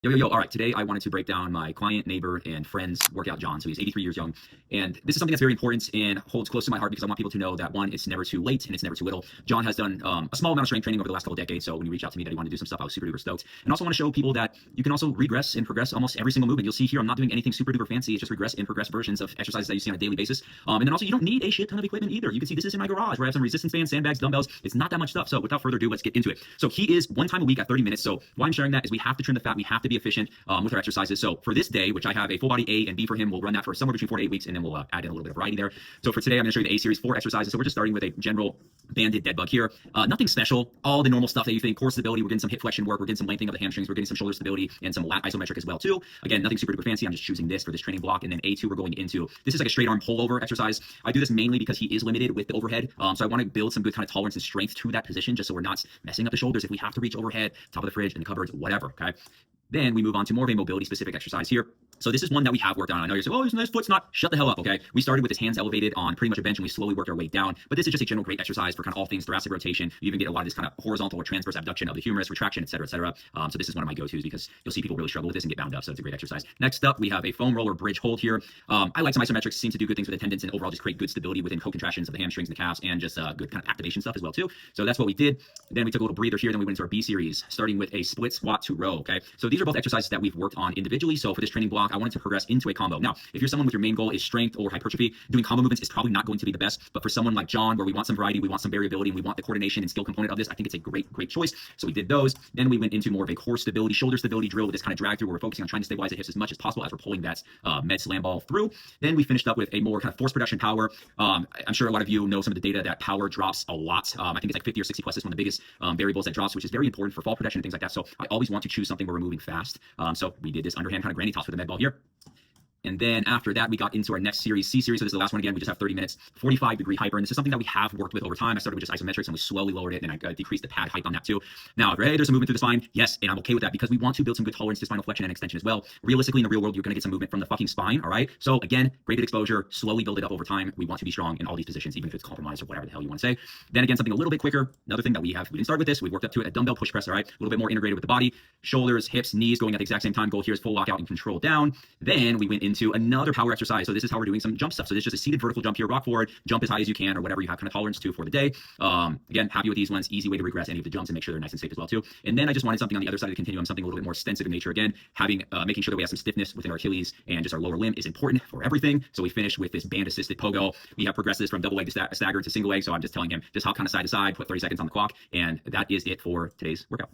Yo, yo, yo. All right. Today I wanted to break down my client, neighbor, and friend's workout, John. So he's 83 years young. And this is something that's very important and holds close to my heart because I want people to know that one, it's never too late and it's never too little. John has done a small amount of strength training over the last couple of decades. So when he reached out to me that he wanted to do some stuff, I was super duper stoked. And also want to show people that you can also regress and progress almost every single movement. You'll see here, I'm not doing anything super duper fancy. It's just regress and progress versions of exercises that you see on a daily basis. And then also you don't need a shit ton of equipment either. You can see this is in my garage where I have some resistance bands, sandbags, dumbbells. It's not that much stuff. So without further ado, let's get into it. So he is one time a week at 30 minutes. So why I'm sharing that is we have to trim the fat. We have to be efficient with our exercises. So for this day, which I have a full body A and B for him, we'll run that for somewhere between 4 to 8 weeks, and then we'll add in a little bit of variety there. So for today, I'm going to show you the A series 4 exercises. So we're just starting with a general banded dead bug here. Nothing special, all the normal stuff that you think. Core stability, we're getting some hip flexion work, we're getting some lengthening of the hamstrings, we're getting some shoulder stability, and some lat isometric as well too. Again, nothing super duper fancy. I'm just choosing this for this training block. And then A2, we're going into, this is like a straight arm pullover exercise. I do this mainly because he is limited with the overhead. So I want to build some good kind of tolerance and strength to that position, just so we're not messing up the shoulders if we have to reach overhead, top of the fridge, in the cupboards, whatever. Okay. Then we move on to more of a mobility specific exercise here. So this is one that we have worked on. I know you're saying, oh, his foot's not, shut the hell up, okay? We started with his hands elevated on pretty much a bench and we slowly worked our way down. But this is just a general great exercise for kind of all things thoracic rotation. You even get a lot of this kind of horizontal or transverse abduction of the humerus, retraction, et cetera, et cetera. So this is one of my go-tos because you'll see people really struggle with this and get bound up. So it's a great exercise. Next up, we have a foam roller bridge hold here. I like some isometrics, seem to do good things with the tendons and overall just create good stability within co-contractions of the hamstrings and the calves and just good kind of activation stuff as well too. So that's what we did. Then we took a little breather here. Then we went into our B series, starting with a split squat to row, okay? So these are both exercises that we've worked on individually. So for this training block, I wanted to progress into a combo. Now, if you're someone with your main goal is strength or hypertrophy, doing combo movements is probably not going to be the best. But for someone like John, where we want some variety, we want some variability, and we want the coordination and skill component of this, I think it's a great, great choice. So we did those. Then we went into more of a core stability, shoulder stability drill with this kind of drag through where we're focusing on trying to stabilize the hips as much as possible as we're pulling that med slam ball through. Then we finished up with a more kind of force production power. I'm sure a lot of you know some of the data that power drops a lot. I think it's like 50 or 60 plus is one of the biggest variables that drops, which is very important for fall protection and things like that. So I always want to choose something where we're moving fast. So we did this underhand kind of granny toss for the med ball here. And then after that, we got into our next series, C series. So this is the last one again. We just have 30 minutes, 45-degree hyper. And this is something that we have worked with over time. I started with just isometrics and we slowly lowered it. And I decreased the pad height on that too. Now, hey, there's some movement through the spine. Yes, and I'm okay with that because we want to build some good tolerance to spinal flexion and extension as well. Realistically, in the real world, you're going to get some movement from the fucking spine. All right. So again, graded exposure, slowly build it up over time. We want to be strong in all these positions, even if it's compromised or whatever the hell you want to say. Then again, something a little bit quicker. Another thing that we didn't start with this. We worked up to it, a dumbbell push press. All right. A little bit more integrated with the body, shoulders, hips, knees going at the exact same time. Goal here is full lockout and control down. Then we went into another power exercise. So this is how we're doing some jump stuff. So this is just a seated vertical jump here, rock forward, jump as high as you can or whatever you have kind of tolerance to for the day. Again, happy with these ones. Easy way to regress any of the jumps and make sure they're nice and safe as well too. And then I just wanted something on the other side of the continuum, something a little bit more extensive in nature. Again, making sure that we have some stiffness within our Achilles and just our lower limb is important for everything. So we finish with this band assisted pogo. We have progressed this from double leg to stagger to single leg. So I'm just telling him just hop kind of side to side, put 30 seconds on the clock. And that is it for today's workout.